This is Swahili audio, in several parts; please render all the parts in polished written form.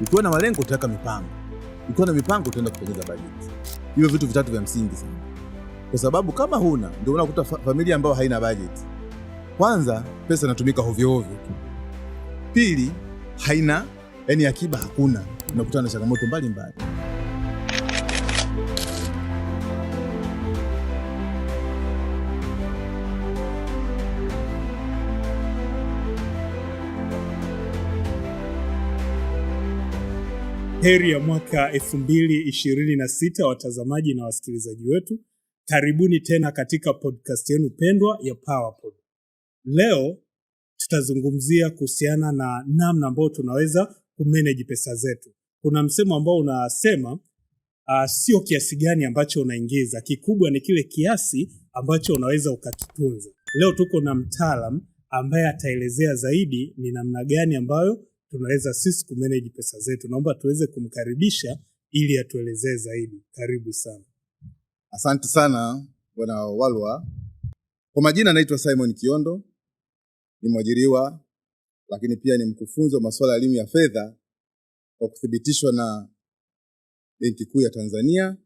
Ukiwa na malengo utaweka mipango. Ukiwa na mipango utaenda kutengeneza bajeti. Hivyo vitu vitatu vya msingi sana. Kwa sababu kama huna, ndio unakuta familia ambayo haina bajeti. Kwanza, pesa inatumika hovyo hovyo. Pili, haina, yani akiba hakuna. Unakutana na changamoto mbalimbali. Heri ya mwaka 2026 watazamaji na wasikilizaji wetu. Karibuni tena katika podcast yenu pendwa ya PowerPod. Leo tutazungumzia kuhusiana na namna ambayo tunaweza kumanage pesa zetu. Kuna msemo ambao unasema sio kiasi gani ambacho unaingiza, kikubwa ni kile kiasi ambacho unaweza ukakitunza. Leo tuko na mtaalam ambaye ataelezea zaidi ni namna gani ambayo tunaweza sisi kumanage pesa zetu. Naomba tuweze kumkaribisha ili atuelezee zaidi. Karibu sana. Asante sana Bwana Walwa. Kwa majina naitwa Simon Kiondo. Ni mwajiriwa lakini pia ni mkufunzi wa masuala ya elimu ya fedha kwa kuthibitishwa na Benki Kuu ya Tanzania.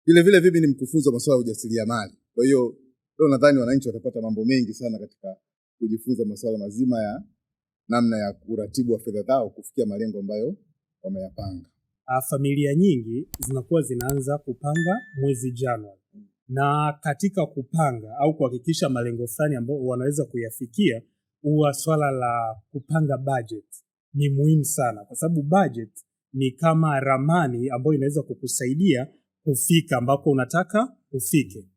Vile mimi ni mkufunzi wa masuala ya ujasiriamali. Kwa hiyo leo nadhani wananchi watapata mambo mengi sana katika kujifunza masuala mazima ya namna ya uratibu wa fedha zao kufikia malengo ambayo wameyapanga. Familia nyingi zinakuwa zinaanza kupanga mwezi Januari. Na katika kupanga au kuhakikisha malengo fulani ambayo wanaweza kuyafikia, huwa swala la kupanga budget ni muhimu sana, kwa sababu budget ni kama ramani ambayo inaweza kukusaidia kufika ambako unataka ufike.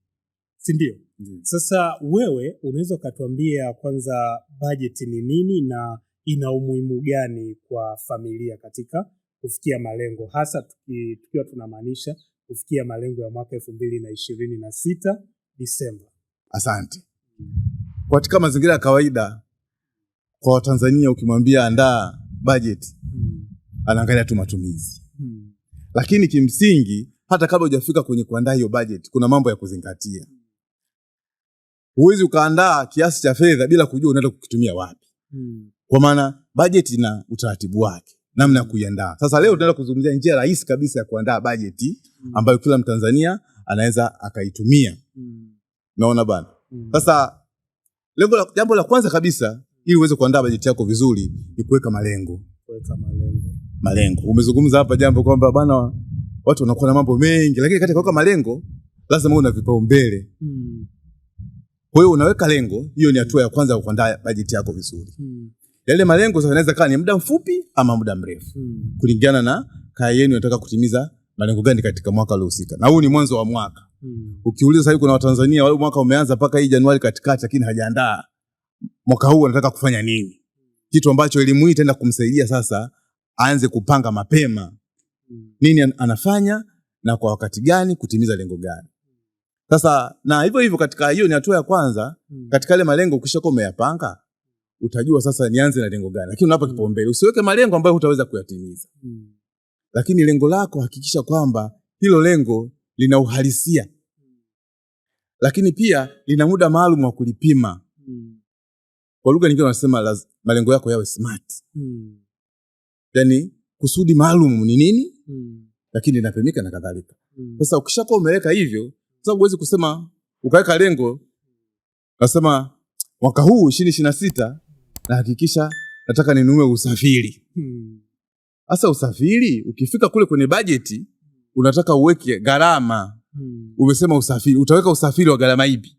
Si ndio? Sasa wewe unaweza ukatuambia kwanza budget ni nini na ina umuhimu gani kwa familia katika kufikia malengo, hasa tukiwa tunamaanisha kufikia malengo ya mwaka 2026 Disemba. Asante. Katika mazingira ya kawaida kwa Watanzania ukimwambia andaa budget, anaangalia tu matumizi. Lakini kimsingi hata kabla hujafika kwenye kuandaa hiyo budget kuna mambo ya kuzingatia. Huwezi ukaandaa kiasi cha fedha bila kujua unaenda kukitumia wapi. Kwa maana budget ina utaratibu wake, namna ya kuiandaa. Sasa leo tunaenda kuzungumzia njia rahisi kabisa ya kuandaa budget ambayo kila Mtanzania anaweza akaitumia. Naona bana. Sasa jambo la kwanza kabisa ili uweze kuandaa budget yako vizuri ni kuweka malengo. Malengo. Umezungumza hapa jambo kwamba bana watu wanakuwa na mambo mengi, lakini katika kuweka malengo lazima uwe na vipaumbele. Kwa hiyo unaweka lengo, hiyo ni hatua ya kwanza ya kuandaa budget yako vizuri. Yale malengo sasa yanaweza kuwa ni muda mfupi ama muda mrefu. Kulingana na kaya yenu unataka kutimiza malengo gani katika mwaka uliosika. Na huu ni mwanzo wa mwaka. Ukiuliza sasa kuna Watanzania wale mwaka umeanza mpaka hii Januari katikati lakini hajaandaa mwaka huu anataka kufanya nini? Kitu ambacho elimu hii itaenda kumsaidia sasa aanze kupanga mapema. Nini anafanya na kwa wakati gani kutimiza lengo gani. Sasa na hivyo katika hiyo ni hatua ya kwanza. Katika ile malengo ukishakuwa umeyapanga utajua sasa nianze na lengo gani. Lakini unapa kipaumbele. Usiweke malengo ambayo hutaweza kuyatimiza. Lakini lengo lako hakikisha kwamba hilo lengo lina uhalisia. Lakini pia lina muda maalum wa kulipima. Kwa lugha nyingine wanasema malengo yako yawe smart. Yaani kusudi maalum ni nini? Lakini linapimika na kadhalika. Sasa ukishakuwa umeweka hivyo, sababu huwezi kusema ukaweka lengo nasema mwaka huu 2026 na hakikisha nataka ninunue usafiri. Sasa usafiri ukifika kule kwenye bajeti unataka uweke gharama. Umesema usafiri, utaweka usafiri wa gharama ipi?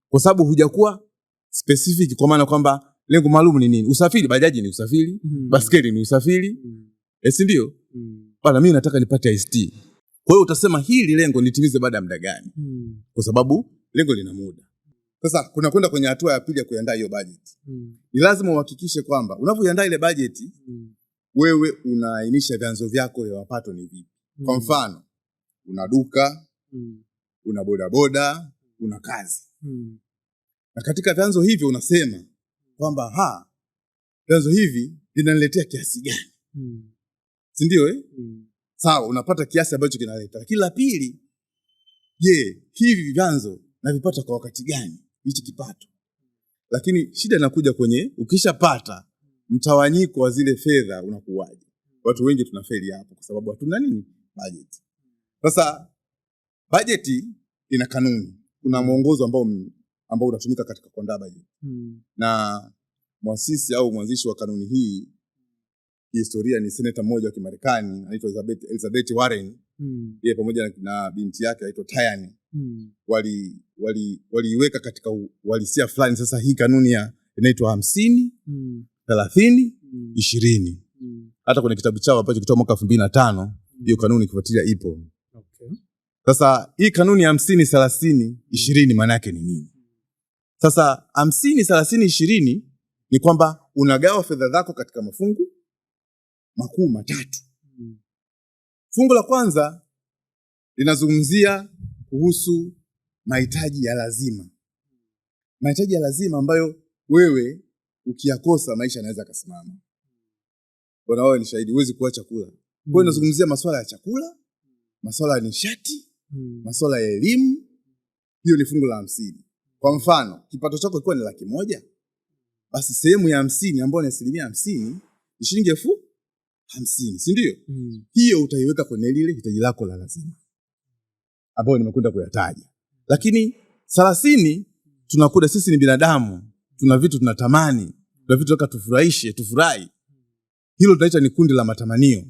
Kwa sababu hujakuwa specific, kwa maana kwamba lengo maalum ni nini? Usafiri, bajaji ni usafiri, baskeli ni usafiri. Si ndio? Bana mimi nataka nipate IST. Kwa hiyo utasema hili lengo nitimize baada ya muda gani? Kwa sababu lengo lina muda. Sasa kuna kwenda kwenye hatua ya pili ya kuandaa hiyo budget. Ni lazima uhakikishe kwamba unapoiandaa ile budget wewe unaainisha vyanzo vyako vya mapato ni vipi. Kwa mfano, una duka, una bodaboda, una kazi. Na katika vyanzo hivyo unasema kwamba vyanzo hivi vinaniletea kiasi gani? Si ndio Sawa, unapata kiasi ambacho kinaleta. Lakini la pili, je, hivi vyanzo navipata kwa wakati gani? Hichi kipato. Lakini shida inakuja kwenye ukishapata mtawanyiko wa zile fedha unakuwaje. Watu wengi tunafeli hapo kwa sababu hatuna nini? Budget. Sasa budget ina kanuni. Kuna mwongozo ambao unatumika katika kuandaa budget. Na muasisi au mwanzishi wa kanuni hii historia ni senator mmoja wa Kimarekani anaitwa Elizabeth Warren. Yeye pamoja na binti yake anaitwa Diane. Waliiweka katika uhalisia fulani. Sasa hii kanuni inaitwa 50 30 20. Hata kwenye kitabu chao ambacho kilitoka mwaka 2005 hiyo kanuni kifuatilia ipo. Okay. Sasa hii kanuni ya 50 30 20 maana yake ni nini? Sasa 50 30 20 ni kwamba unagawa fedha zako katika mafungu makuu matatu. Fungu la kwanza linazungumzia kuhusu mahitaji ya lazima. Mahitaji ya lazima ambayo wewe ukiyakosa maisha yanaweza kusimama. Bwana wewe ni shahidi, huwezi kuacha kula. Kwa hiyo inazungumzia masuala ya chakula, masuala ya nishati, masuala ya elimu. Hiyo ni fungu la 50. Kwa mfano, kipato chako kilikuwa ni 100,000, basi sehemu ya 50 ambayo ni 50% ni shilingi 50,000, si ndio? Hiyo utaiweka kwenye lile hitaji lako la lazima ambayo nimekwenda kuyataja. Lakini 30 tunakuda sisi ni binadamu, tuna vitu tunatamani, tuna vitu tunataka tufurahi. Hilo tunaita ni kundi la matamanio.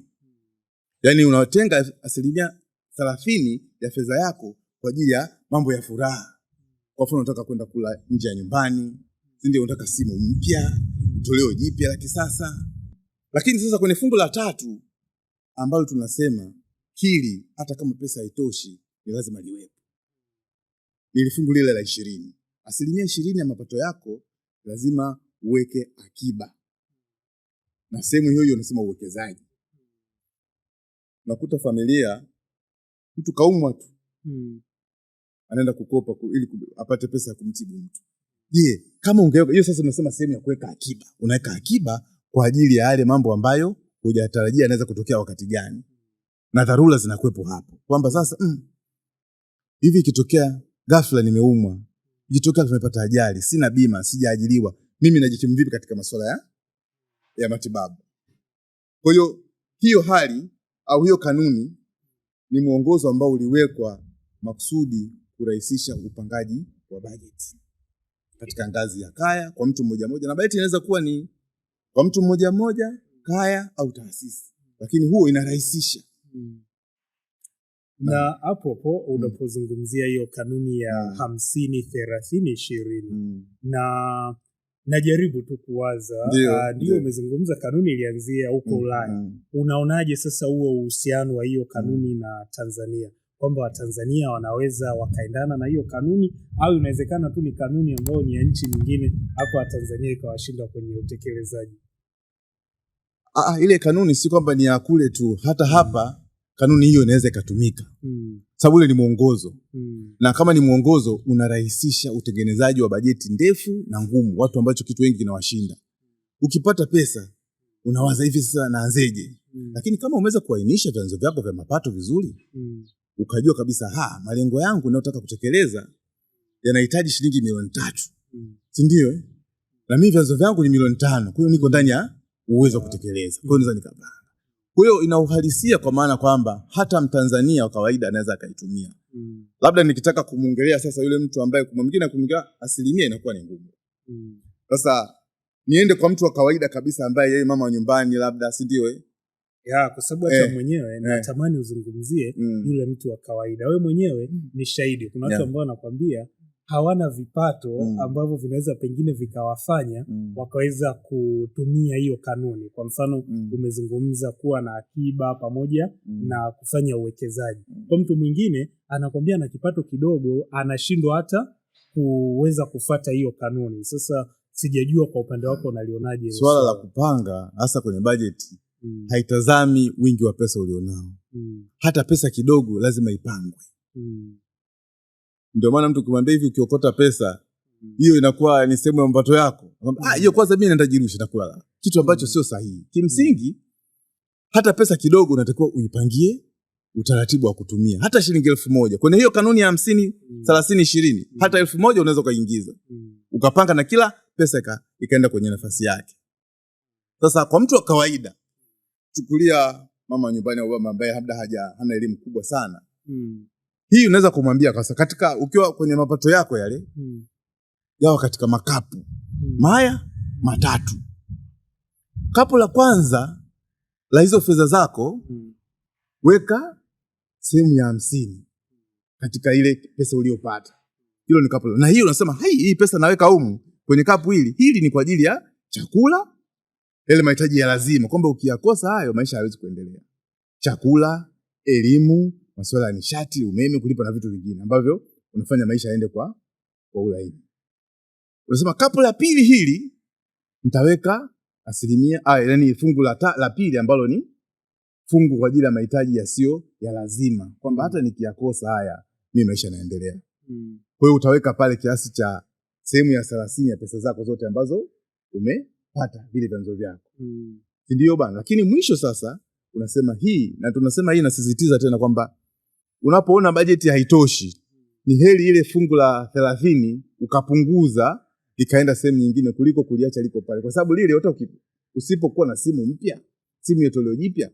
Yaani unatenga 30% ya fedha yako kwa ajili ya mambo ya furaha. Kwa mfano unataka kwenda kula nje ya nyumbani, ndio unataka simu mpya, toleo jipya la kisasa. Lakini sasa kwenye fungu la 3 ambalo tunasema hili hata kama pesa haitoshi ni lazima liwepo. Ni fungu lile la 20. 20% ya mapato yako lazima uweke akiba. Na sehemu hiyo unasema uwekezaji. Unakuta familia mtu kaumwa tu. Anaenda kukopa ili apate pesa ya kumtibu mtu. Je, kama ungeweka hiyo sasa unasema sehemu ya kuweka akiba. Unaweka akiba kwa ajili ya yale mambo ambayo hujatarajia yanaweza kutokea wakati gani. Na dharura zinakuwepo hapo. Kwamba sasa hivi ikitokea ghafla nimeumwa, ikitokea tumepata ajali, sina bima, sijaajiriwa, mimi najikimu vipi katika masuala ya matibabu? Kwa hiyo hali au hiyo kanuni ni mwongozo ambao uliwekwa makusudi kurahisisha upangaji wa bajeti katika ngazi ya kaya kwa mtu mmoja mmoja, na bajeti inaweza kuwa ni kwa mtu mmoja mmoja, kaya au taasisi, lakini huo inarahisisha. Na hapo unapozungumzia hiyo kanuni ya 50 30 20 na najaribu tu kuwaza ndio umezungumza kanuni ilianzia huko Ulaya. Unaonaje sasa huo uhusiano wa hiyo kanuni na Tanzania? Kwamba Watanzania wanaweza wakaendana na hiyo kanuni au inawezekana tu ni kanuni ambayo ni ya nchi nyingine hapo Tanzania ikawashinda kwenye utekelezaji? Ile kanuni si kwamba ni ya kule tu, hata hapa kanuni hiyo inaweza ikatumika. Sababu ile ni mwongozo. Na kama ni mwongozo unarahisisha utengenezaji wa bajeti ndefu na ngumu, watu ambacho kitu wengi kinawashinda. Ukipata pesa unawaza hivi sasa naanzeje? Lakini kama umeweza kuainisha vyanzo vyako vya mapato vizuri, ukajua kabisa malengo yangu ninayotaka kutekeleza yanahitaji shilingi milioni 3. Si ndio? Na mimi vyanzo vyangu ni milioni 5. Kwa hiyo niko ndani ya uwezo wa kutekeleza. Kwa hiyo naweza nikapanga. Kwa hiyo ina uhalisia kwa maana kwamba hata Mtanzania wa kawaida anaweza akaitumia. Labda nikitaka kumuongelea sasa yule mtu ambaye mwingine kumwingia 1% inakuwa ni ngumu. Sasa niende kwa mtu wa kawaida kabisa ambaye yeye mama wa nyumbani labda, si ndio? Kwa sababu hata mwenyewe natamani uzungumzie yule mtu wa kawaida. Wewe mwenyewe ni shahidi. Kuna watu ambao wanakuambia hawana vipato ambavyo vinaweza pengine vikawafanya wakaweza kutumia hiyo kanuni. Kwa mfano umezungumza kuwa na akiba pamoja na kufanya uwekezaji. Kwa mtu mwingine anakuambia na kipato kidogo anashindwa hata kuweza kufuata hiyo kanuni. Sasa sijajua kwa upande wako unalionaje swala la kupanga hasa kwenye bajeti. Haitazami wingi wa pesa ulionao. Hata pesa kidogo lazima ipangwe. Ndio maana mtu kumwambia hivi ukiokota pesa hiyo inakuwa ni sehemu ya mapato yako. Hiyo kwanza mimi nitajirusha nakula. Kitu ambacho sio sahihi. Kimsingi hata pesa kidogo unatakiwa uipangie utaratibu wa kutumia. Hata shilingi 1,000 kwenye hiyo kanuni ya 50 30 20, hata 1,000 unaweza kuingiza. Ukapanga na kila pesa ikaenda kwenye nafasi yake. Sasa kwa mtu wa kawaida chukulia mama nyumbani au baba ambaye labda hana elimu kubwa sana. Hii unaweza kumwambia kwa katika ukiwa kwenye mapato yako yale, gawa katika makapu. Maya matatu. Kapu la kwanza la hizo fedha zako, weka sehemu ya 50 katika ile pesa uliyopata. Hilo ni kapu. Na hiyo unasema, hii pesa naweka humu kwenye kapu hili. Hili ni kwa ajili ya chakula, yale mahitaji ya lazima, kwamba ukiyakosa hayo maisha hayawezi kuendelea. Chakula, elimu, masuala ya nishati, umeme, kulipa na vitu vingine ambavyo unafanya maisha yaende kwa ulaini. Unasema kapu la pili hili nitaweka yani fungu la pili ambalo ni fungu kwa ajili ya mahitaji yasiyo ya lazima, kwamba hata nikiyakosa haya mimi maisha yanaendelea. Kwa hiyo utaweka pale kiasi cha sehemu ya 30 ya pesa zako zote ambazo umepata vile vyanzo vyako. Ndio bana. Lakini mwisho sasa unasema hii, na tunasema hii nasisitiza tena kwamba unapoona bajeti haitoshi, ni heri ile fungu la 30 ukapunguza ikaenda sehemu nyingine kuliko kuliacha liko pale. Kwa sababu lile hata usipokuwa na simu mpya, simu ya toleo jipya,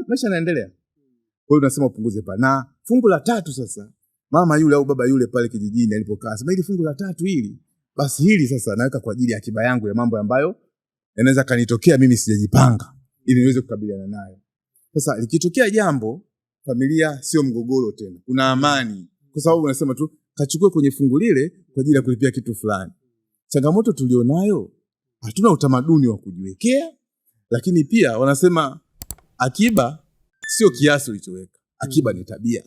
maisha yanaendelea. Kwa hiyo unasema upunguze pale. Na fungu la 3 sasa, mama yule au baba yule pale kijijini alipokaa, sema hili fungu la 3 hili, basi hili sasa naweka kwa ajili ya akiba yangu ya mambo ambayo yanaweza kanitokea mimi sijajipanga, ili niweze kukabiliana nayo. Sasa likitokea jambo, familia sio mgogoro tena. Kuna amani. Kwa sababu unasema tu kachukue kwenye fungu lile kwa ajili ya kulipia kitu fulani. Changamoto tulionayo, hatuna utamaduni wa kujiwekea, lakini pia wanasema akiba sio kiasi ulichoweka. Akiba ni tabia.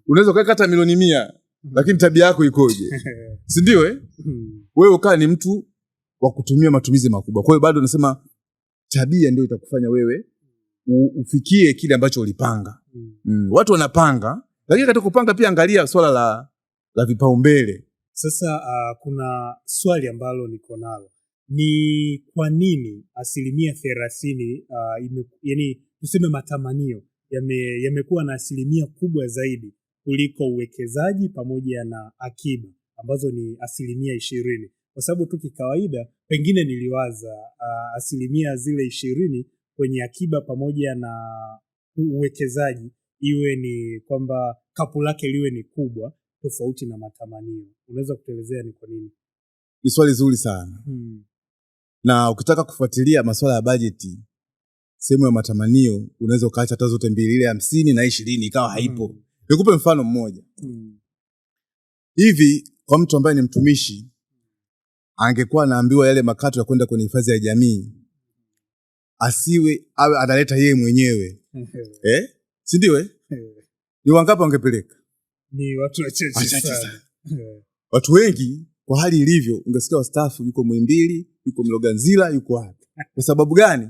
Unaweza kuweka hata milioni 100, lakini tabia yako ikoje? Si ndio Wewe ukaa ni mtu wa kutumia matumizi makubwa. Kwa hiyo bado unasema tabia ndio itakufanya wewe ufikie kile ambacho ulipanga. Watu wanapanga, lakini katika kupanga pia angalia swala la vipaumbele. Sasa kuna swali ambalo niko nalo. Ni kwa nini 30% yani tuseme matamanio yamekuwa na 1% kubwa zaidi kuliko uwekezaji pamoja na akiba ambazo ni 20%? Kwa sababu tu kikawaida pengine niliwaza 20% zile 20 kwenye akiba pamoja na uwekezaji iwe ni kwamba kapu lake liwe ni kubwa tofauti na matamanio. Unaweza kutuelezea ni kwa nini? Ni swali zuri sana. Na ukitaka kufuatilia masuala ya bajeti, sehemu ya matamanio unaweza ukaacha hata zote mbili, ile 50 na 20 ikawa haipo. Nikupe mfano mmoja. Hivi kwa mtu ambaye ni mtumishi, angekuwa anaambiwa yale makato ya kwenda kwenye hifadhi ya jamii, awe analeta yeye mwenyewe. Si ndio Ni wangapi wangepeleka? Ni watu wachache sana. Watu wengi kwa hali ilivyo ungesikia wastaafu yuko Muhimbili, yuko Mloganzila, yuko wapi. Kwa sababu gani?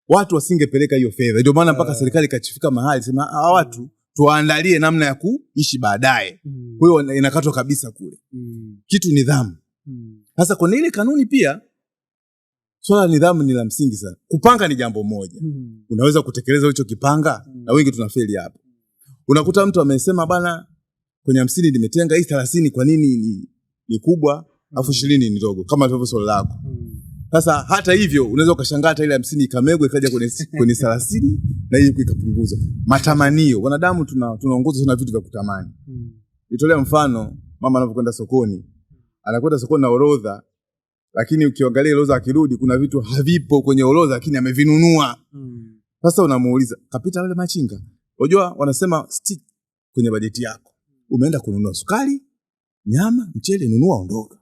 Watu wasingepeleka hiyo fedha. Ndio maana mpaka serikali ikachifika mahali sema hawa watu tuwaandalie namna ya kuishi baadaye. Kwa hiyo inakatwa kabisa kule. Kitu nidhamu. Sasa kwa ile kanuni pia swala nidhamu ni la msingi sana. Kupanga ni jambo moja. Unaweza kutekeleza ulichokipanga, na wengi tunafeli hapo. Unakuta mtu amesema bana kwenye 50 nimetenga, hii 30 kwa nini ni kubwa, afu 20 ni ndogo kama hivyo swali lako. Sasa hata hivyo unaweza ukashangaa hata ile 50 ikamegwa ikaja kwenye 30 na hiyo ikapunguza. Matamanio, wanadamu tunaongozwa sana vitu vya kutamani. Nitolea mfano, mama anapokwenda sokoni, anakwenda sokoni na orodha, lakini ukiangalia orodha akirudi kuna vitu havipo kwenye orodha lakini amevinunua. Sasa unamuuliza, kapita wale machinga. Unajua wanasema stick kwenye bajeti yako. Umeenda kununua sukari, nyama, mchele, nunua ondoka.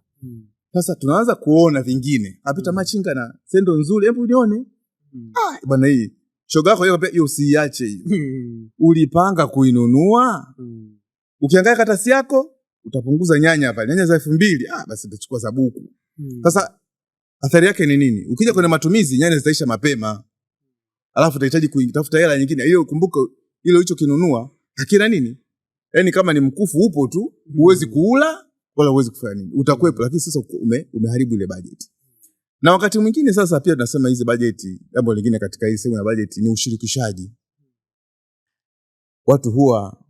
Sasa tunaanza kuona vingine. Kapita machinga na sendo nzuri, hebu nione. Bwana hii shoga yako hiyo usiache hiyo. Ulipanga kuinunua? Ukiangalia katasi yako utapunguza nyanya hapa. Nyanya za 2000, basi utachukua za buku. Sasa athari yake ni nini? Ukija kwenye matumizi nyanya zitaisha mapema. Alafu utahitaji kutafuta hela nyingine. Hiyo kumbuka ile hicho kinunua hakina nini? Yaani kama ni mkufu upo tu, huwezi kuula wala huwezi kufanya nini. Utakwepo, lakini sasa umeharibu ile budget. Na wakati mwingine sasa pia tunasema hizi bajeti, jambo lingine katika hii sehemu ya bajeti ni ushirikishaji. Watu huwa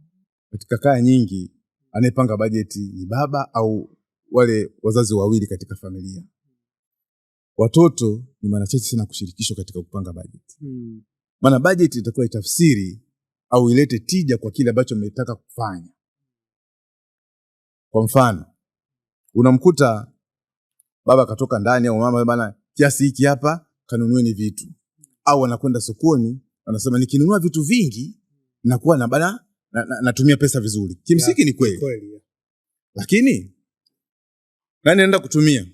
katika kaya nyingi anayepanga bajeti ni baba au wale wazazi wawili katika familia. Watoto ni mara chache sana kushirikishwa katika kupanga bajeti. Maana budget itakuwa itafsiri au ilete tija kwa kile ambacho umetaka kufanya. Kwa mfano, unamkuta baba katoka ndani au mama bana, kiasi hiki hapa kanunue ni vitu. Au anakwenda sokoni, anasema nikinunua vitu vingi nakuwa na bana natumia pesa vizuri. Kimsingi ni kweli. Lakini nani anaenda kutumia?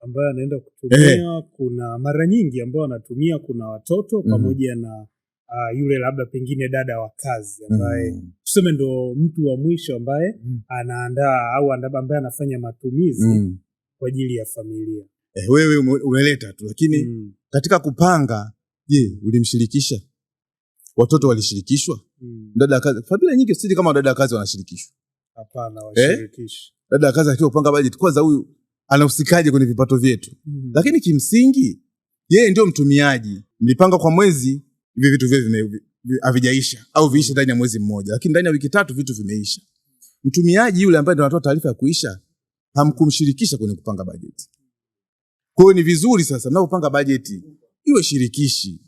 Ambaye anaenda kutumia kuna mara nyingi ambao anatumia kuna watoto pamoja na yule labda pengine dada wa kazi ambaye tuseme ndo mtu wa mwisho ambaye anaandaa au ambaye anafanya matumizi kwa ajili ya familia. Wewe umeleta tu, lakini katika kupanga, je, ulimshirikisha? Watoto walishirikishwa? Dada wa kazi, familia nyingi sisi kama dada wa kazi wanashirikishwa. Hapana, washirikishi. Dada wa kazi akiwa kupanga budget, kwanza huyu anahusikaje kwenye vipato vyetu? Lakini kimsingi yeye ndio mtumiaji. Mlipanga kwa mwezi, hivi vitu vile havijaisha au viishe ndani ya mwezi mmoja, lakini ndani ya wiki 3 vitu vimeisha. Mtumiaji yule ambaye ndio anatoa taarifa ya kuisha hamkumshirikisha kwenye kupanga budget. Kwa hiyo ni vizuri sasa mnapopanga budget iwe shirikishi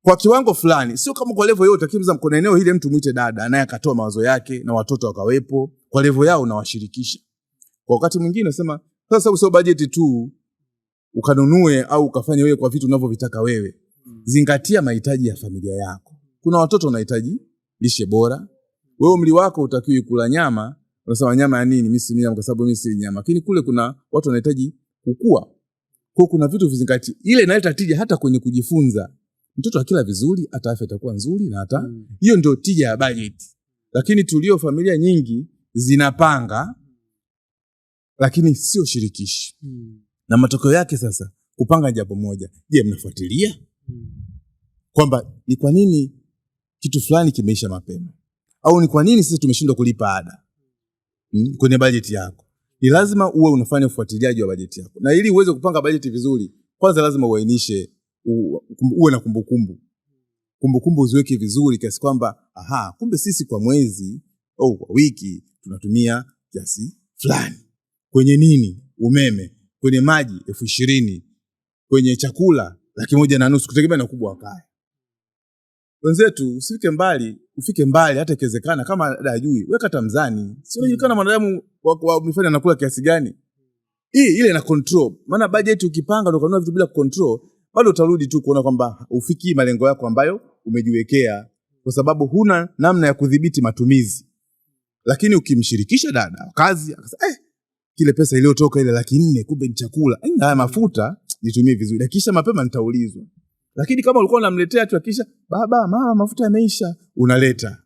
kwa kiwango fulani, sio kama kwa level yote. Kimza mkono eneo ile mtu muite dada naye akatoa mawazo yake na watoto wakawepo kwa level yao na washirikisha. Kwa wakati mwingine nasema sasa usio budget tu ukanunue au ukafanya wewe kwa vitu unavyovitaka wewe. Zingatia mahitaji ya familia yako. Kuna watoto wanahitaji lishe bora. Wewe umri wako utakiwi kula nyama, unasema nyama ya nini? Mimi si nyama kwa sababu mimi si nyama. Lakini kule kuna watu wanahitaji kukua. Kwa kuna vitu vizingatie. Ile inaleta tija hata kwenye kujifunza. Mtoto akila vizuri hata afya itakuwa nzuri na hata hiyo ndio tija ya budget. Lakini tulio familia nyingi zinapanga lakini sio shirikishi. Na matokeo yake sasa kupanga jambo moja. Je, mnafuatilia? Kwamba ni kwa nini kitu fulani kimeisha mapema? Au ni kwa nini sisi tumeshindwa kulipa ada? Kwenye budget yako. Ni lazima uwe unafanya ufuatiliaji wa budget yako. Na ili uweze kupanga budget vizuri, kwanza lazima uainishe, uwe na kumbukumbu. Kumbukumbu uziweke vizuri kiasi kwamba kumbe sisi kwa mwezi au kwa wiki tunatumia kiasi fulani. Kwenye nini? Umeme, kwenye maji 20,000, kwenye chakula 1,500 kutegemea na ukubwa wa kaya. Wenzetu ufike mbali hata ikiwezekana kama dada ajui, weka hata mzani. Sio unajulikana mwanadamu wa mifano anakula kiasi gani. Ile ina control. Maana budget ukipanga ndio kanunua vitu bila control, bado utarudi tu kuona kwamba ufiki malengo yako ambayo umejiwekea kwa sababu huna namna ya kudhibiti matumizi. Lakini ukimshirikisha dada kazi akasema kile pesa iliyotoka ile 400,000 kumbe ni chakula. Haya mafuta nitumie vizuri. Na kisha mapema nitaulizwa. Lakini kama ulikuwa unamletea tu kisha baba mama mafuta yameisha unaleta.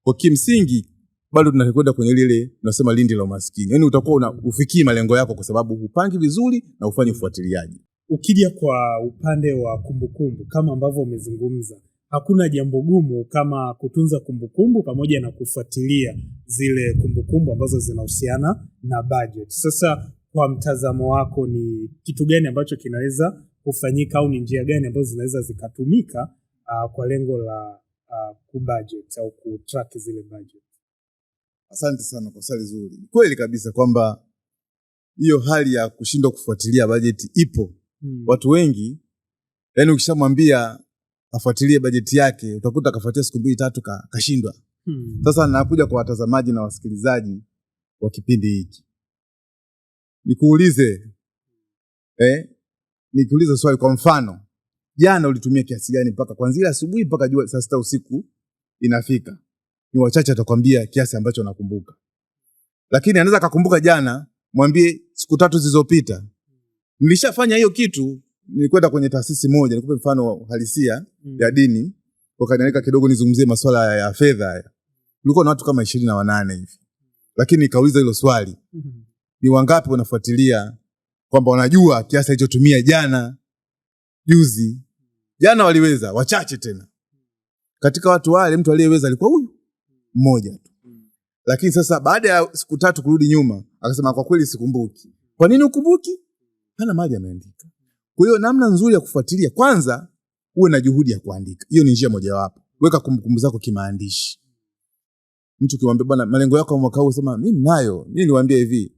Kwa kimsingi bado tunakwenda kwenye lile tunasema lindi la umaskini. Yaani utakuwa ufikii malengo yako kwa sababu upangi vizuri na ufanye ufuatiliaji. Ukija kwa upande wa kumbukumbu kama ambavyo umezungumza, hakuna jambo gumu kama kutunza kumbukumbu pamoja na kufuatilia zile kumbukumbu ambazo zinahusiana na budget. Sasa kwa mtazamo wako ni kitu gani ambacho kinaweza kufanyika au ni njia gani ambazo zinaweza zikatumika kwa lengo la kubudget au kutrack zile budget? Asante sana kwa swali zuri. Kweli kabisa kwamba hiyo hali ya kushindwa kufuatilia budget ipo. Watu wengi yani ukishamwambia afuatilie budget yake utakuta kafuatia siku 2-3 kashindwa. Sasa nakuja kwa watazamaji na wasikilizaji wa kipindi hiki. Nikuulize swali kwa mfano. Jana ulitumia kiasi gani mpaka kuanzia asubuhi mpaka saa 6 usiku inafika? Ni wachache atakwambia kiasi ambacho nakumbuka. Lakini anaweza kukumbuka jana, mwambie siku 3 zilizopita nilishafanya hiyo kitu. Nilikwenda kwenye taasisi moja, nikupe mfano halisia ya dini, wakanialika kidogo nizungumzie masuala ya fedha haya. Kulikuwa na watu kama 28 hivi. Lakini nikauliza hilo swali. Ni wangapi wanafuatilia kwamba wanajua kiasi alichotumia jana, juzi? Jana waliweza, wachache tena. Katika watu wale mtu aliyeweza alikuwa huyu mmoja tu. Lakini sasa baada ya siku 3 kurudi nyuma, akasema kwa kweli sikumbuki. Kwa nini ukumbuki? Hana mali ameandika. Kwa hiyo namna nzuri ya kufuatilia, kwanza uwe na juhudi ya kuandika. Hiyo ni njia mojawapo. Weka kumbukumbu zako kimaandishi. Mtu kimwambia bwana malengo yako mwaka huu, sema mimi nayo. Mimi niwaambia hivi.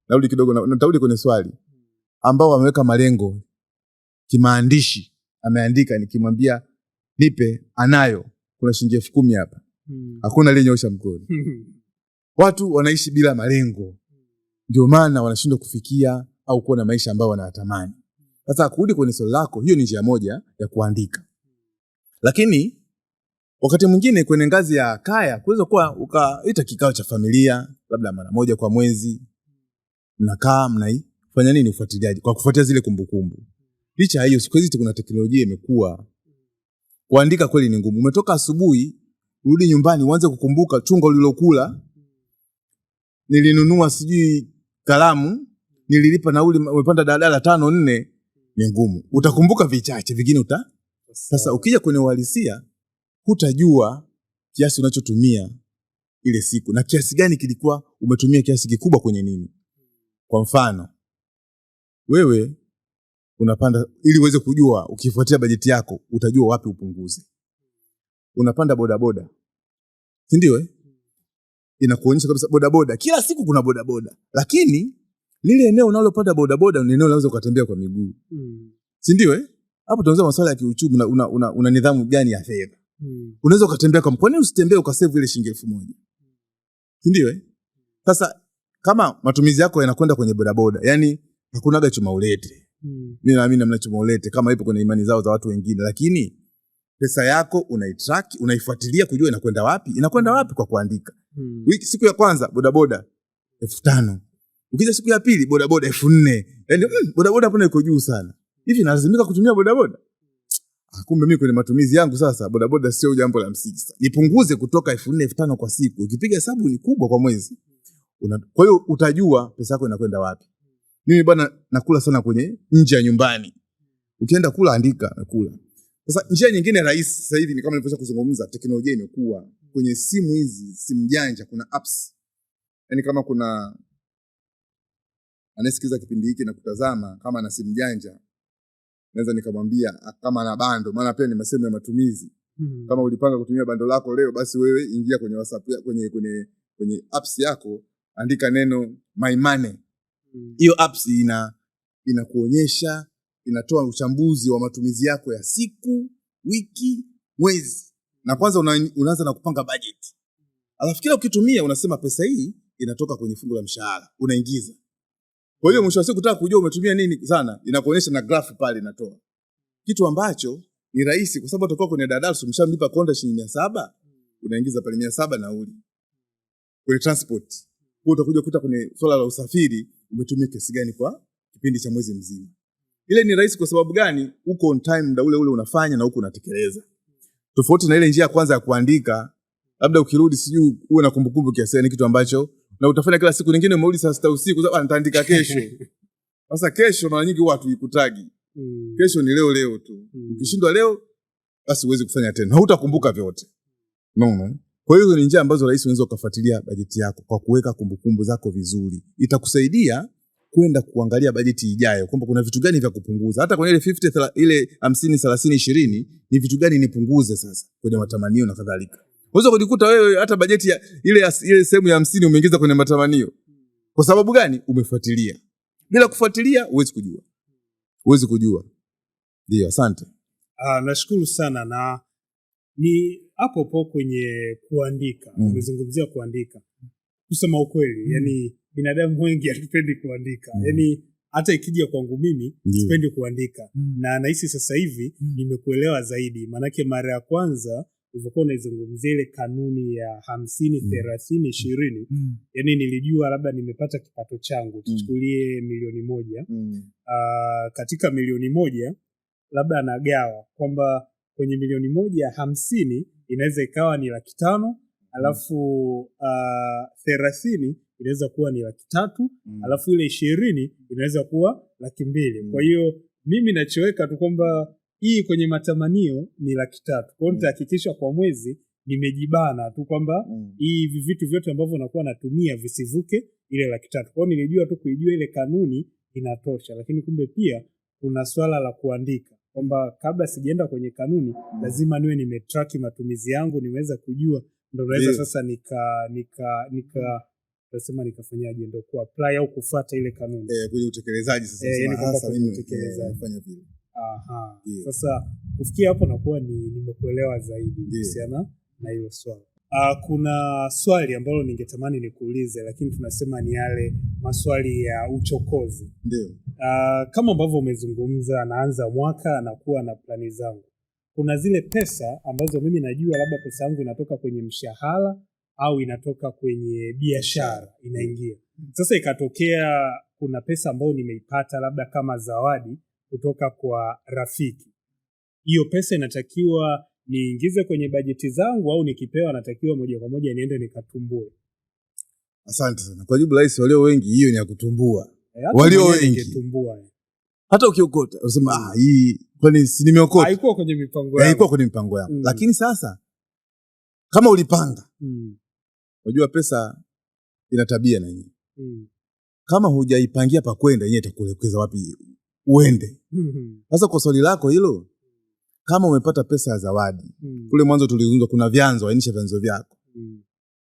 Narudi kidogo na nitarudi kwenye swali. Ambao wameweka malengo kimaandishi ameandika, nikimwambia nipe, anayo, kuna shilingi 10,000 hapa. Hakuna aliyenyosha mkono. Watu wanaishi bila malengo. Ndio maana wanashindwa kufikia au kuwa na maisha ambayo wanayatamani. Sasa kurudi kwenye swali lako, hiyo ni njia moja ya kuandika. Lakini wakati mwingine kwenye ngazi ya kaya kuweza kuwa ukaita kikao cha familia labda mara moja kwa mwezi, mnakaa mnaifanya nini, ufuatiliaji kwa kufuatia zile kumbukumbu. Licha ya hiyo, siku hizi kuna teknolojia imekuwa, kuandika kweli ni ngumu. Umetoka asubuhi, urudi nyumbani uanze kukumbuka chunga ulilokula, nilinunua sijui kalamu, nililipa nauli, umepanda daladala 5-4, ni ngumu. Utakumbuka vichache, vingine sasa ukija kwenye uhalisia hutajua kiasi unachotumia ile siku na kiasi gani kilikuwa umetumia kiasi kikubwa kwenye nini. Kwa mfano, wewe unapanda, ili uweze kujua, ukifuatia bajeti yako utajua wapi upunguze. Unapanda bodaboda, si ndio? Inakuonyesha kabisa bodaboda, kila siku kuna bodaboda, lakini lile eneo unalopanda bodaboda ni eneo unaweza kutembea kwa miguu. Si ndio? Hapo tunaanza masuala ya kiuchumi, una nidhamu gani ya fedha? Unaweza kutembea kwa mkono, usitembee ukasave ile shilingi 1,000. Si ndio? Sasa kama matumizi yako yanakwenda kwenye bodaboda, yani hakunaga chuma ulete. Mimi naamini mna chuma ulete kama ipo kwenye imani zao za watu wengine, lakini pesa yako unaitrack, unaifuatilia kujua inakwenda wapi. Inakwenda wapi? Kwa kuandika. Wiki siku ya kwanza bodaboda 5,000. Ukija siku ya pili bodaboda 4,000. Yaani bodaboda hapo iko juu sana. Hivi nalazimika kutumia bodaboda? Kumbe mimi kwenye matumizi yangu sasa bodaboda sio jambo la msingi. Nipunguze kutoka 4,000 5,000 kwa siku. Ukipiga hesabu ni kubwa kwa mwezi. Kwa hiyo utajua pesa yako inakwenda wapi. Mimi bwana nakula sana kwenye nje ya nyumbani. Ukienda kula andika nakula. Sasa njia nyingine rahisi sasa hivi ni kama nilivyosha kuzungumza, teknolojia imekuwa kwenye simu hizi, simu janja, kuna apps. Yaani kama kuna anasikiza kipindi hiki na kutazama kama ana simu janja, naweza nikamwambia kama ana bando, maana pia ni masemo ya matumizi. Kama ulipanga kutumia bando lako leo, basi wewe ingia kwenye WhatsApp kwenye apps yako, andika neno my money. Hiyo apps inakuonyesha, inatoa uchambuzi wa matumizi yako ya siku, wiki, mwezi. Na kwanza unaanza na kupanga budget. Alafu kila ukitumia unasema pesa hii inatoka kwenye fungu la mshahara, unaingiza. Kwa hiyo mwisho wa siku unataka kujua umetumia nini sana, inakuonyesha na graph pale inatoa. Kitu ambacho ni rahisi kwa sababu utakuwa kwenye daladala umeshamlipa konda shilingi 700, unaingiza pale 700 nauli. Kwenye transport, kwa utakuja kukuta kwenye swala la usafiri umetumia kiasi gani kwa kipindi cha mwezi mzima. Ile ni rahisi kwa sababu gani? Uko on time, muda ule unafanya na huko unatekeleza. Tofauti na ile njia ya kwanza ya kuandika, labda ukirudi sijui uwe na kumbukumbu kiasi ni kitu ambacho na utafanya kila siku, nyingine umerudi saa 6 usiku sasa nitaandika kesho. Sasa kesho mara nyingi watu ikutagi. Kesho ni leo tu. Ukishindwa leo basi uweze kufanya tena. Hutakumbuka vyote. No. Kwa hiyo ni njia ambazo rahisi unaweza kufuatilia bajeti yako kwa kuweka kumbukumbu zako vizuri. Itakusaidia kwenda kuangalia bajeti ijayo kwamba kuna vitu gani vya kupunguza. Hata kwenye ile 50 ile 50 30 20 ni vitu gani nipunguze sasa kwenye matamanio na kadhalika. Unaweza kujikuta wewe hata bajeti ya ile sehemu ya 50 umeingiza kwenye matamanio. Kwa sababu gani? Umefuatilia. Bila kufuatilia huwezi kujua. Ndio, asante. Nashukuru sana, na ni hapo kwenye kuandika. Umezungumzia kuandika. Kusema ukweli, yani binadamu wengi hatupendi kuandika. Yani hata ikija kwangu mimi sipendi kuandika. Na nahisi sasa hivi nimekuelewa zaidi. Manake mara ya kwanza ulivyokuwa unaizungumzia ile kanuni ya 50 30 20, yani nilijua labda nimepata kipato changu, tuchukulie milioni 1. Katika milioni 1 labda anagawa kwamba kwenye milioni 1 50 inaweza ikawa ni 500,000, alafu 30 inaweza kuwa ni 300,000, alafu ile 20 inaweza kuwa 200,000. Kwa hiyo mimi nachoweka tu kwamba hii kwenye matamanio ni 300,000. Kwa hiyo nitahakikisha kwa mwezi nimejibana tu kwamba hivi vitu vyote ambavyo nakuwa natumia visivuke ile 300,000. Kwa hiyo nilijua tu kuijua ile kanuni inatosha, lakini kumbe pia kuna swala la kuandika kwamba kabla sijaenda kwenye kanuni lazima niwe nimetrack matumizi yangu, niweza kujua, ndio naweza sasa nikafanyaje, ndio ku apply au kufuata ile kanuni kwenye utekelezaji sasa. Sasa mimi nafanya vile. Aha. Ndio. Sasa kufikia hapo nakuwa nimekuelewa zaidi kuhusiana na hilo swali. Kuna swali ambalo ningetamani nikuulize, lakini tunasema ni yale maswali ya uchokozi. Ndio. Kama ambavyo umezungumza, anaanza mwaka anakuwa na plani zangu. Kuna zile pesa ambazo mimi najua labda pesa yangu inatoka kwenye mshahara au inatoka kwenye biashara inaingia. Sasa ikatokea kuna pesa ambayo nimeipata labda kama zawadi kutoka kwa rafiki. Hiyo pesa inatakiwa niingize kwenye bajeti zangu au nikipewa natakiwa moja kwa moja niende nikatumbue? Asante sana. Kwa jibu rahisi, walio wengi hiyo ni ya kutumbua. Walio wengi. Hata ukiokota unasema hii kwani si nimeokota. Haikuwa kwenye mipango yangu. Haikuwa kwenye mipango yangu. Lakini sasa kama ulipanga. Unajua pesa ina tabia na yenyewe. Kama hujaipangia pa kwenda yenyewe itakuelekeza wapi uende. Sasa kwa swali lako hilo, kama umepata pesa ya zawadi, kule mwanzo tulizungumza kuna vyanzo, ainisha vyanzo vyako.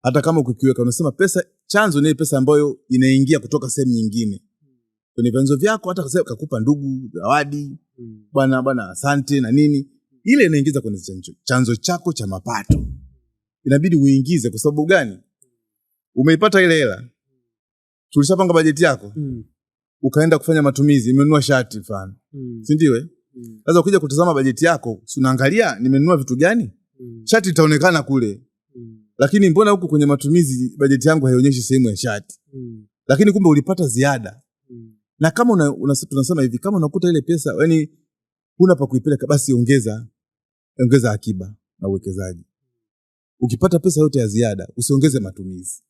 Hata kama ukikiweka unasema pesa chanzo ni pesa ambayo inaingia kutoka sehemu nyingine. Kwenye vyanzo vyako hata kasema kakupa ndugu zawadi, bwana asante na nini, ile inaingiza kwenye chanzo chako cha mapato. Inabidi uingize kwa sababu gani? Umeipata ile hela. Tulishapanga bajeti yako. Ukaenda kufanya matumizi, umenunua shati mfano. Si ndio? Sasa ukija kutazama bajeti yako, unaangalia nimenunua vitu gani? Shati itaonekana kule. Lakini mbona huko kwenye matumizi bajeti yangu haionyeshi sehemu ya shati? Lakini kumbe ulipata ziada. Na kama tunasema hivi, kama unakuta ile pesa yani huna pa kuipeleka, basi ongeza akiba na uwekezaji. Ukipata pesa yote ya ziada, usiongeze matumizi.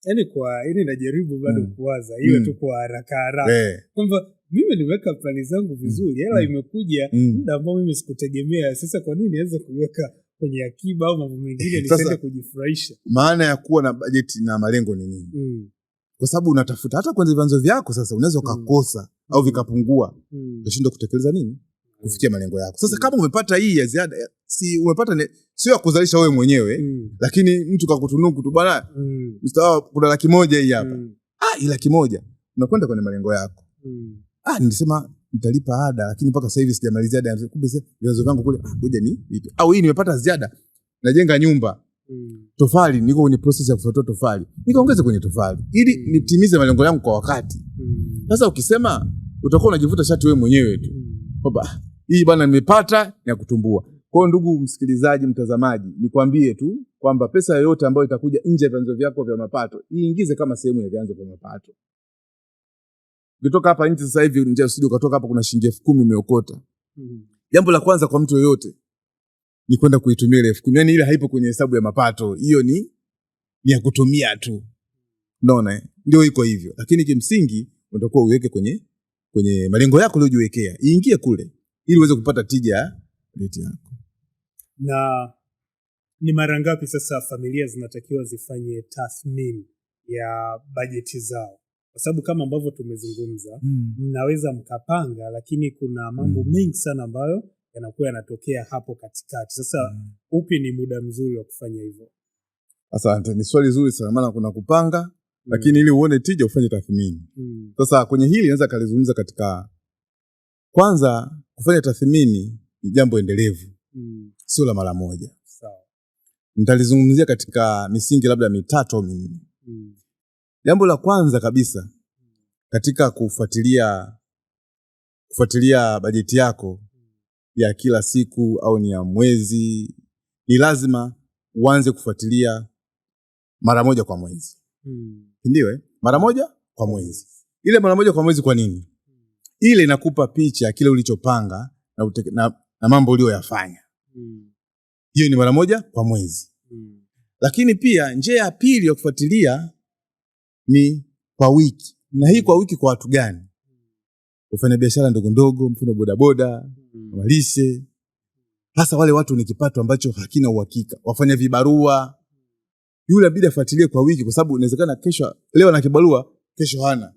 Yaani najaribu bado kuwaza iwe tu kwa haraka. Kwamba mimi niweka plani zangu vizuri, hela imekuja muda ambao mimi sikutegemea. Sasa kwa nini niweze kuweka kwenye akiba au mambo mengine nisende kujifurahisha? Maana ya kuwa na bajeti na malengo ni nini? Kwa sababu unatafuta hata kwenye vyanzo vyako sasa unaweza ukakosa au vikapungua. Unashindwa kutekeleza nini? Kufikia malengo yako. Sasa kama umepata hii ya ziada, si umepata sio ya kuzalisha wewe mwenyewe, lakini mtu kakutunuku tu bwana, mstawa kuna 100,000 hii hapa. Hii 100,000 unakwenda kwenye malengo yako. Nilisema nitalipa ada lakini mpaka sasa hivi sijamalizia ada. Kumbe vyanzo vyangu kule ngoja nilipe. Au hii nimepata ziada, najenga nyumba. Tofali niko kwenye process ya kufuata tofali. Nikaongeze kwenye tofali ili nitimize malengo yangu kwa wakati. Sasa ukisema utakuwa unajivuta shati wewe mwenyewe tu. Kwamba hii bwana nimepata ni ya kutumbua. Kwa hiyo ndugu msikilizaji, mtazamaji, nikwambie tu kwamba pesa yoyote ambayo itakuja nje ya vyanzo vyako vya mapato, iingize kama sehemu ya vyanzo vya mapato. Ukitoka hapa nje sasa hivi nje usije ukatoka hapa kuna shilingi 10,000 umeokota. Jambo la kwanza kwa mtu yoyote ni kwenda kuitumia ile 10,000. Yaani ile haipo kwenye hesabu ya mapato. Hiyo ni ya kutumia tu. Unaona? Ndio iko hivyo. Lakini kimsingi unatakiwa uweke kwenye malengo yako uliyojiwekea. Iingie kule ili uweze kupata tija ya bajeti yako. Na ni mara ngapi sasa familia zinatakiwa zifanye tathmini ya bajeti zao? Kwa sababu kama ambavyo tumezungumza, mnaweza mkapanga lakini kuna mambo mengi sana ambayo yanakuwa yanatokea hapo katikati. Sasa upi ni muda mzuri wa kufanya hivyo? Asante, ni swali zuri sana, maana kuna kupanga lakini ili uone tija ufanye tathmini. Sasa kwenye hili naweza kalizungumza katika kwanza, kufanya tathmini ni jambo endelevu. Sio la mara moja. Sawa. Nitalizungumzia katika misingi labda 3 au 4. Jambo la kwanza kabisa katika kufuatilia bajeti yako ya kila siku au ni ya mwezi, ni lazima uanze kufuatilia mara moja kwa mwezi. Ndio mara moja kwa mwezi. Ile mara moja kwa mwezi kwa nini? Ile inakupa picha ya kile ulichopanga na mambo uliyoyafanya. Hiyo ni mara moja kwa mwezi. Lakini pia njia ya pili ya kufuatilia ni kwa wiki. Na hii kwa wiki kwa watu gani? Wafanya biashara ndogo ndogo, mfano bodaboda, malishe. Hasa wale watu ni kipato ambacho hakina uhakika. Wafanya vibarua. Yule inabidi afuatilie kwa wiki kwa sababu inawezekana leo ana kibarua, kesho hana.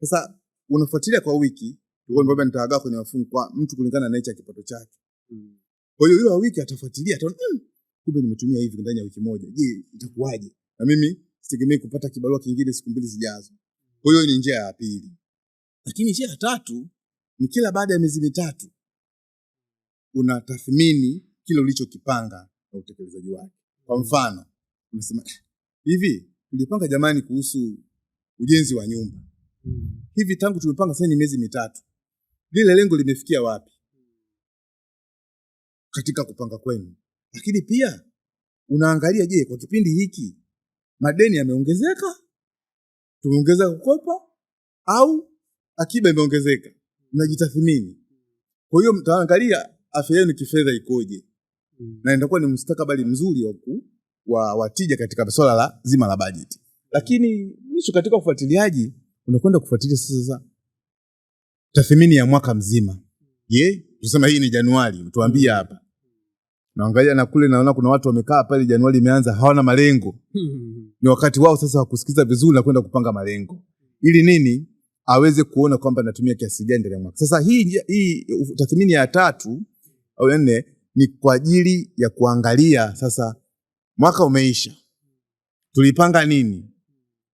Sasa unafuatilia kwa wiki, baba nitawagawa kwenye mafungu kwa mtu kulingana na kipato chake. Kwa hiyo yule wiki atafuatilia, ataona kumbe nimetumia hivi ndani ya wiki moja. Je, itakuwaje? Na mimi sitegemei kupata kibarua kingine siku 2 zijazo. Kwa hiyo ni njia ya pili. Lakini njia ya tatu ni kila baada ya miezi 3 unatathmini kile ulichokipanga na utekelezaji wake. Kwa mfano, unasema hivi tulipanga jamani kuhusu ujenzi wa nyumba. Hivi tangu tumepanga sasa ni miezi 3. Lile lengo limefikia wapi katika kupanga kwenu? Lakini pia unaangalia, je, kwa kipindi hiki madeni yameongezeka? Tumeongeza kukopa au akiba imeongezeka? Unajitathmini. Kwa hiyo mtaangalia afya yenu kifedha ikoje. Na itakuwa ni mustakabali mzuri wa watija katika swala la zima la bajeti. Lakini mwisho katika ufuatiliaji unakwenda kufuatilia sasa tathmini ya mwaka mzima. Tuseme hii ni Januari, mtuambie hapa. Naangalia na kule naona kuna watu wamekaa pale Januari imeanza hawana malengo. Ni wakati wao sasa wa kusikiza vizuri na kwenda kupanga malengo. Ili nini? Aweze kuona kwamba natumia kiasi gani ndani ya mwaka. Sasa hii tathmini ya 3 au 4 ni kwa ajili ya kuangalia sasa mwaka umeisha. Tulipanga nini?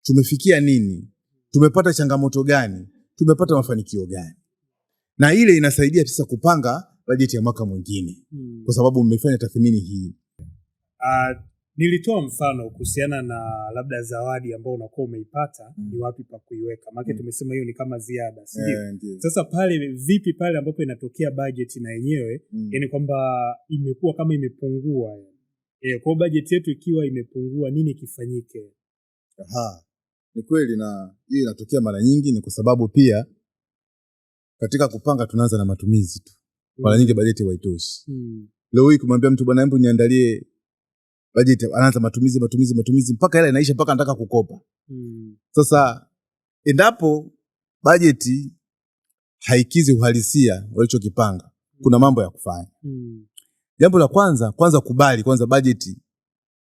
Tumefikia nini? Tumepata changamoto gani? Tumepata mafanikio gani? Na ile inasaidia sasa kupanga bajeti ya mwaka mwingine. Kwa sababu mmefanya tathmini hii. Nilitoa mfano kuhusiana na labda zawadi ambayo unakuwa umeipata, ni wapi pa kuiweka. Maana tumesema hiyo ni kama ziada, si ndio? Sasa pale vipi pale ambapo inatokea bajeti na yenyewe, yani kwamba imekuwa kama imepungua. Kwa bajeti yetu ikiwa imepungua, nini kifanyike? Ni kweli, na hiyo inatokea mara nyingi ni kwa sababu pia katika kupanga tunaanza na matumizi tu. Mara nyingi bajeti haitoshi. Leo hii kumwambia mtu bwana hebu niandalie bajeti, anaanza matumizi mpaka ile inaisha mpaka anataka kukopa. Sasa endapo bajeti haikizi uhalisia walichokipanga, kuna mambo ya kufanya. Jambo la kwanza kubali kwanza bajeti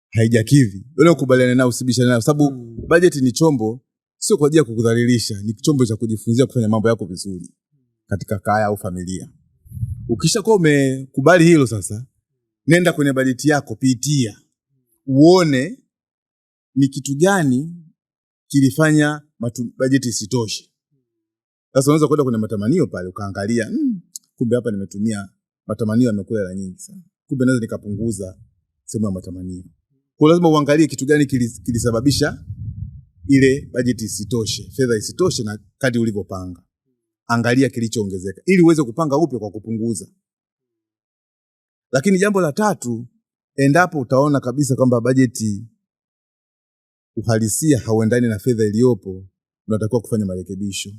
haijakidhi. Wewe kubaliana nayo, usibishane nayo, sababu bajeti ni chombo sio kwa ajili ya kukudhalilisha, ni chombo cha kujifunzia kufanya mambo yako vizuri katika kaya au familia. Ukishakuwa umekubali hilo, sasa nenda kwenye bajeti yako, pitia uone ni kitu gani kilifanya bajeti isitoshe. Sasa unaweza kwenda kwenye matamanio pale ukaangalia, kumbe hapa nimetumia matamanio yamekula hela nyingi sana. Kumbe naweza nikapunguza sehemu ya matamanio. Kwa lazima uangalie kitu gani kilisababisha ile bajeti isitoshe, fedha isitoshe na kadri ulivyopanga. Angalia kilichoongezeka ili uweze kupanga upya kwa kupunguza. Lakini jambo la 3, endapo utaona kabisa kwamba bajeti uhalisia hauendani na fedha iliyopo, unatakiwa kufanya marekebisho.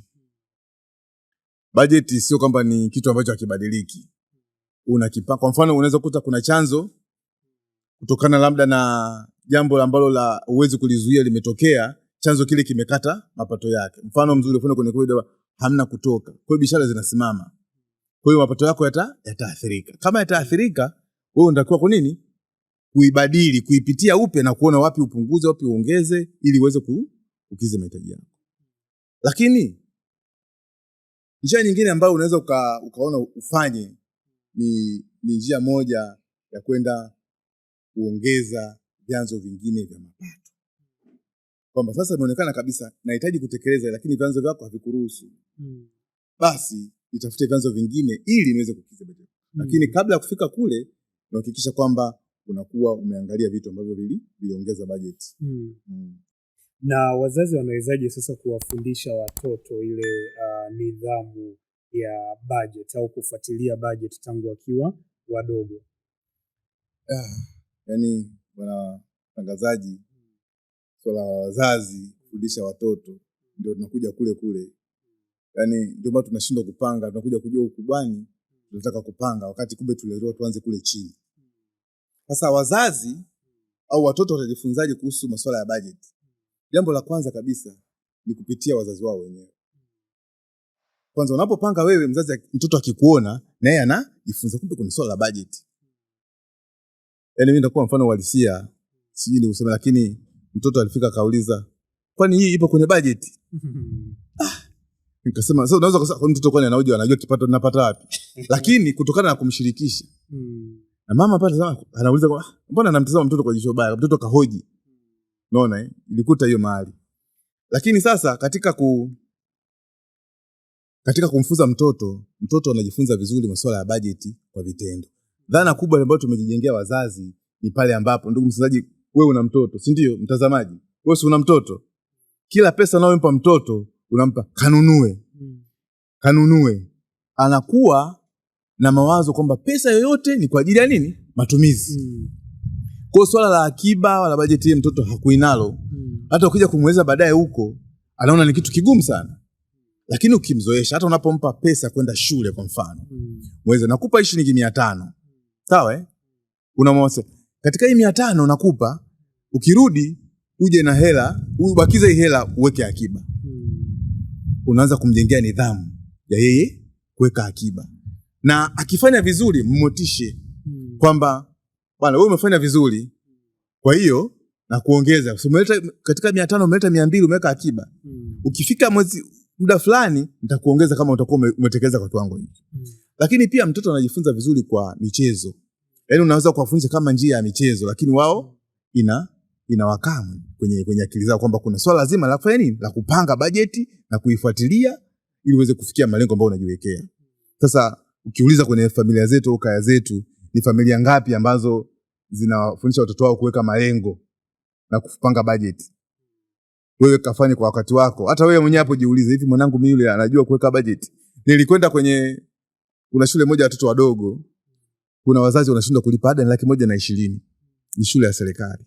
Bajeti sio kwamba ni kitu ambacho hakibadiliki. Unakipanga. Kwa mfano unaweza kukuta kuna chanzo kutokana labda na jambo ambalo la uwezi kulizuia limetokea, chanzo kile kimekata mapato yake. Mfano mzuri, ufanye kwenye corridor hamna kutoka. Kwa hiyo biashara zinasimama. Kwa hiyo mapato yako yataathirika. Kama yataathirika, wewe unatakiwa kwa nini? Kuibadili, kuipitia upya na kuona wapi upunguze, wapi uongeze ili uweze kukiza mahitaji yako. Lakini njia nyingine ambayo unaweza ukaona ufanye ni njia moja ya kwenda kuongeza vyanzo vingine vya mapato. Kwamba sasa inaonekana kabisa nahitaji kutekeleza lakini vyanzo vyako havikuruhusu. Basi itafute vyanzo vingine ili niweze kukiza bajeti. Lakini kabla ya kufika kule, unahakikisha kwamba unakuwa umeangalia vitu ambavyo viliongeza bajeti. Na wazazi wanawezaje sasa kuwafundisha watoto ile nidhamu ya budget au kufuatilia budget tangu wakiwa wadogo? Yaani bwana mtangazaji, swala la wazazi kufundisha watoto ndio tunakuja kule. Yaani ndio maana tunashindwa kupanga, tunakuja kujua ukubwani tunataka kupanga wakati kumbe tulelewa tuanze kule chini. Sasa wazazi au watoto watajifunzaje kuhusu masuala ya budget? Jambo la kwanza kabisa ni kupitia wazazi wao wenyewe. Kwanza unapopanga wewe, mzazi mtoto akikuona na yeye anajifunza kumbe kuna swala la budget. Yaani mimi nitakuwa mfano uhalisia, sijui ni useme, lakini mtoto alifika kauliza, "Kwani hii ipo kwenye budget?" Nikasema sasa unaweza kusema kwa mtoto kwani anajua kipato ninapata wapi? Lakini kutokana na kumshirikisha. Na mama pale anauliza mbona anamtazama mtoto kwa jicho baya? Mtoto kahoji. Unaona ilikuta hiyo mahali. Lakini sasa katika katika kumfunza mtoto anajifunza vizuri masuala ya bajeti kwa vitendo. Dhana kubwa ambayo tumejijengea wazazi ni pale ambapo, ndugu msikilizaji, wewe una mtoto, si ndio? Mtazamaji, wewe una mtoto. Kila pesa unayompa mtoto unampa kanunue. Anakuwa na mawazo kwamba pesa yoyote ni kwa ajili ya nini? Matumizi. Kwa swala la akiba wala bajeti mtoto hakuinalo. Hata ukija kumweleza baadaye huko, anaona ni kitu kigumu sana. Lakini ukimzoesha, hata unapompa pesa kwenda shule kwa mfano, mweze nakupa shilingi 500. Sawa Unamwambia katika hii 500 nakupa, ukirudi uje na hela, ubakize hii hela uweke akiba. Unaanza kumjengea nidhamu ya yeye kuweka akiba. Na akifanya vizuri mmotishe kwamba bwana wewe umefanya vizuri. Kwa hiyo na kuongeza. Umeleta katika 500 umeleta 200 umeweka akiba. Ukifika muda fulani nitakuongeza kama utakuwa umetekeleza kwa kiwango hiki. Lakini pia mtoto anajifunza vizuri kwa michezo. Yaani unaweza kuwafundisha kama njia ya michezo, lakini wao inawakamu kwenye akili zao kwamba kuna swala lazima la kufanya nini? La kupanga bajeti na kuifuatilia ili uweze kufikia malengo ambayo unajiwekea. Sasa ukiuliza kwenye familia zetu au kaya zetu, ni familia ngapi ambazo zinawafundisha watoto wao kuweka malengo na kupanga bajeti? Wewe kafanye kwa wakati wako. Hata wewe mwenyewe hapo jiulize, hivi mwanangu mimi yule anajua kuweka bajeti? Nilikwenda kuna shule moja ya watoto wadogo. Kuna wazazi wanashindwa kulipa ada 120,000. Ni shule ya serikali.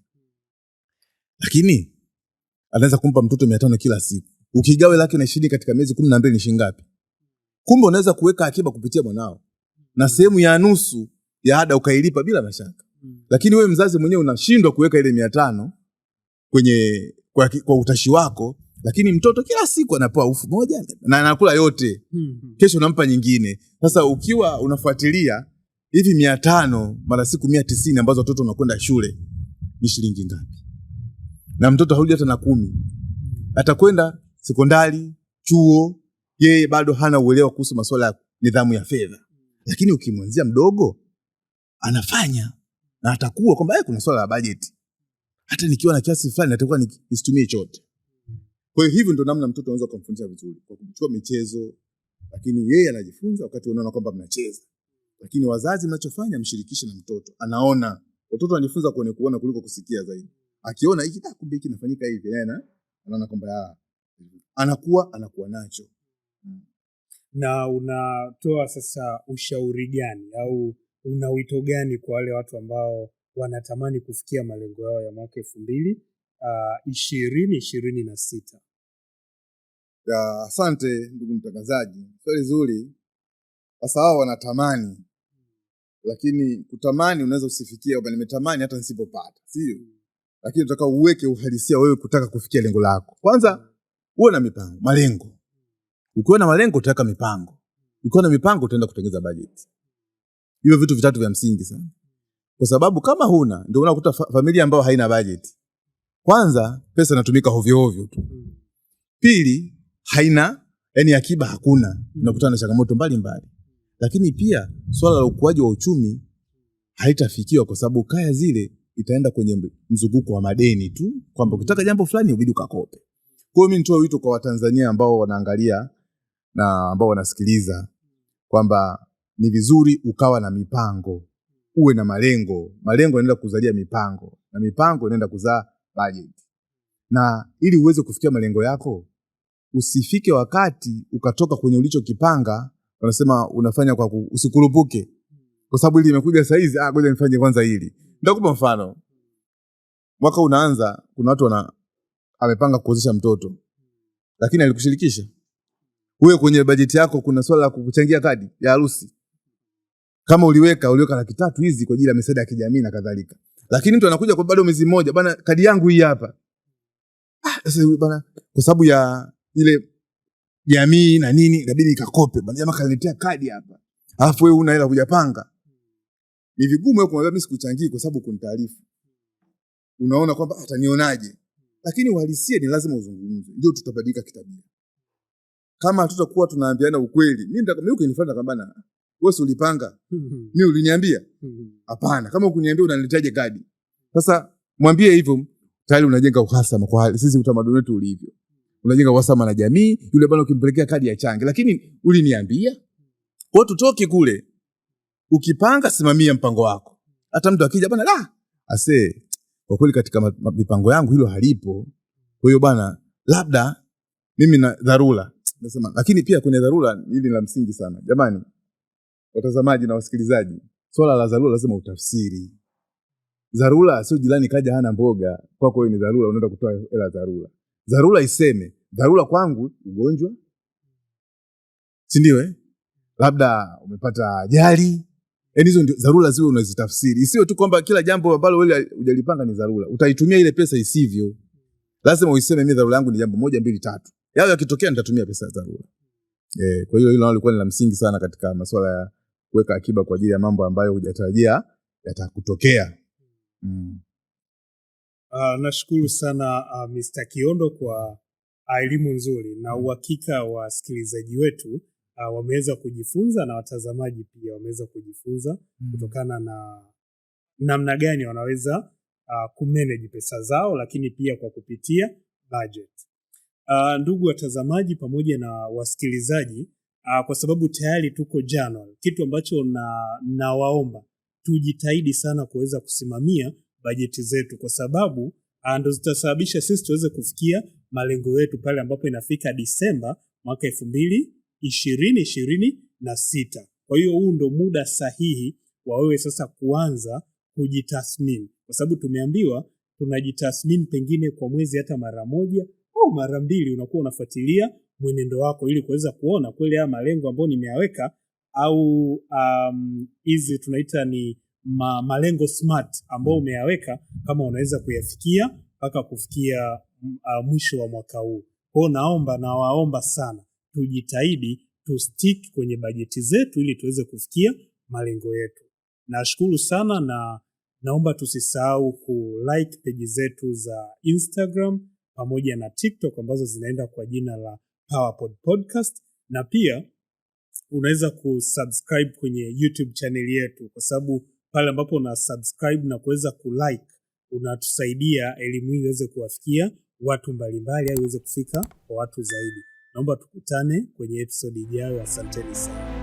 Lakini anaweza kumpa mtoto 500 kila siku. Ukigawe 120,000 katika miezi 12 ni shilingi ngapi? Kumbe unaweza kuweka akiba kupitia mwanao. Na sehemu ya nusu ya ada ukailipa bila mashaka. Lakini wewe mzazi mwenyewe unashindwa kuweka ile 500 kwa utashi wako, lakini mtoto kila siku anapewa 1,000 na anakula yote. Kesho unampa nyingine. Sasa ukiwa unafuatilia hivi 500 mara siku 190 ambazo watoto wanakwenda shule ni shilingi ngapi? Na mtoto haudi hata na 10. Atakwenda sekondari, chuo, yeye bado hana uelewa kuhusu masuala ya nidhamu ya fedha. Lakini ukimwanzia mdogo anafanya na atakuwa kwamba kuna swala la bajeti. Hata nikiwa na kiasi fulani natakuwa nisitumie chote. Kwa hiyo hivyo ndio namna mtoto anaweza kumfundisha vizuri kwa kuchukua michezo, lakini yeye anajifunza wakati unaona kwamba mnacheza. Lakini wazazi mnachofanya mshirikishe na mtoto. Anaona watoto wanajifunza kuona kuliko kusikia zaidi. Akiona hiki kumbe hiki kinafanyika hivi, anaona kwamba anakuwa nacho. Na unatoa sasa ushauri gani au una wito gani kwa wale watu ambao wanatamani kufikia malengo yao ya mwaka 2026? Asante ndugu mtangazaji. Swali zuri. Sasa hao wanatamani, lakini kutamani unaweza usifikie, kwamba nimetamani hata nisipopata, sio? Lakini unataka uweke uhalisia wewe kutaka kufikia lengo lako. Kwanza uwe na mipango, malengo. Ukiwa na malengo utaweka mipango. Ukiwa na mipango utaenda kutengeneza bajeti. Hivyo vitu vitatu vya msingi sana. Kwa sababu kama huna, ndio unakuta familia ambayo haina bajeti. Kwanza pesa inatumika hovyo hovyo tu. Pili, haina akiba hakuna. Unakutana na changamoto mbalimbali. Lakini pia swala la ukuaji wa uchumi haitafikiwa kwa sababu kaya zile itaenda kwenye mzunguko wa madeni tu, kwamba ukitaka jambo fulani ubidi ukakope. Kwa hiyo mimi nitoa wito kwa Watanzania ambao wanaangalia na ambao wanasikiliza kwamba ni vizuri ukawa na mipango, uwe na malengo. Malengo yanaenda kuzalia mipango na mipango inaenda kuzaa bajeti. Na ili uweze kufikia malengo yako, usifike wakati ukatoka kwenye ulichokipanga, wanasema unafanya kwa usikurupuke. Kwa sababu hili limekuja saa hizi, ngoja nifanye kwanza hili. Nitakupa mfano. Mwaka unaanza, kuna watu amepanga kuozesha mtoto, lakini alikushirikisha. Wewe kwenye bajeti yako kuna swala la kukuchangia kadi ya harusi. Kama uliweka 300 hizi kwa ajili ya misaada ya kijamii na kadhalika. Lakini mtu anakuja kwa bado mwezi mmoja, bana kadi yangu hii hapa. Sasa bana kwa sababu ya ile jamii na nini inabidi nikakope. Bana jamaa kaniletea kadi hapa. Alafu wewe una hela hujapanga. Ni vigumu wewe kumwambia mimi sikuchangii kwa sababu kuna taarifa. Unaona kwamba atanionaje? Lakini uhalisia ni lazima uzungumze. Ndio tutabadilika kitabia. Kama tutakuwa tunaambiana ukweli, mimi ukinifuata kama wewe ulipanga, mimi uliniambia? Hapana. Kama ukuniambia unaniletaje kadi? Sasa mwambie hivyo, tayari unajenga uhasama kwa hali sisi utamaduni wetu ulivyo. unajenga uhasama na jamii. Yule bwana ukimpelekea kadi ya change, lakini uliniambia kwa tutoke kule, ukipanga simamia mpango wako. Hata mtu akija bwana kwa kweli katika mipango yangu hilo halipo, kwa hiyo bwana labda mimi na dharura nasema. Lakini pia kwenye dharura hili la msingi sana jamani, watazamaji na wasikilizaji, swala la dharura lazima utafsiri. Dharura sio jirani kaja hana mboga, kwako wewe ni dharura, unaenda kutoa hela dharura. Dharura iseme dharura kwangu ugonjwa, si ndio? Labda umepata ajali. Hizo ndio dharura ziwe unazitafsiri. Isiwe tu kwamba kila jambo ambalo wewe hujalipanga ni dharura. Utaitumia ile pesa isivyo. Lazima uiseme mimi dharura yangu ni jambo 1 2 3. Yao yakitokea nitatumia pesa ya dharura. Kwa hiyo hilo lilikuwa ni la msingi sana katika masuala ya kuweka akiba kwa ajili ya mambo ambayo hujatarajia yatakutokea. Nashukuru sana Mr. Kiondo kwa elimu nzuri na uhakika wa wasikilizaji wetu wameweza kujifunza na watazamaji pia wameweza kujifunza kutokana na namna gani wanaweza kumanage pesa zao, lakini pia kwa kupitia budget. Ndugu watazamaji pamoja na wasikilizaji, kwa sababu tayari tuko January, kitu ambacho nawaomba tujitahidi sana kuweza kusimamia bajeti zetu, kwa sababu ndo zitasababisha sisi tuweze kufikia malengo yetu pale ambapo inafika Disemba mwaka 2026. Kwa hiyo huu ndo muda sahihi wa wewe sasa kuanza kujitathmini, kwa sababu tumeambiwa tunajitathmini pengine kwa mwezi hata mara 1 au mara 2, unakuwa unafuatilia mwenendo wako ili kuweza kuona kweli haya malengo ambayo nimeyaweka au hizi tunaita ni malengo smart ambayo umeyaweka kama unaweza kuyafikia mpaka kufikia mwisho wa mwaka huu. Kwa nawaomba sana tujitahidi stick kwenye bajeti zetu ili tuweze kufikia malengo yetu. Nashukuru sana na naomba tusisahau like page zetu za Instagram pamoja na TikTok ambazo zinaenda kwa jina la PowerPod Podcast, na pia unaweza kusubscribe kwenye YouTube channel yetu, kwa sababu pale ambapo una subscribe na kuweza kulike unatusaidia elimu hii iweze kuwafikia watu mbalimbali au iweze kufika kwa watu zaidi. Naomba tukutane kwenye episode ijayo. Asanteni sana.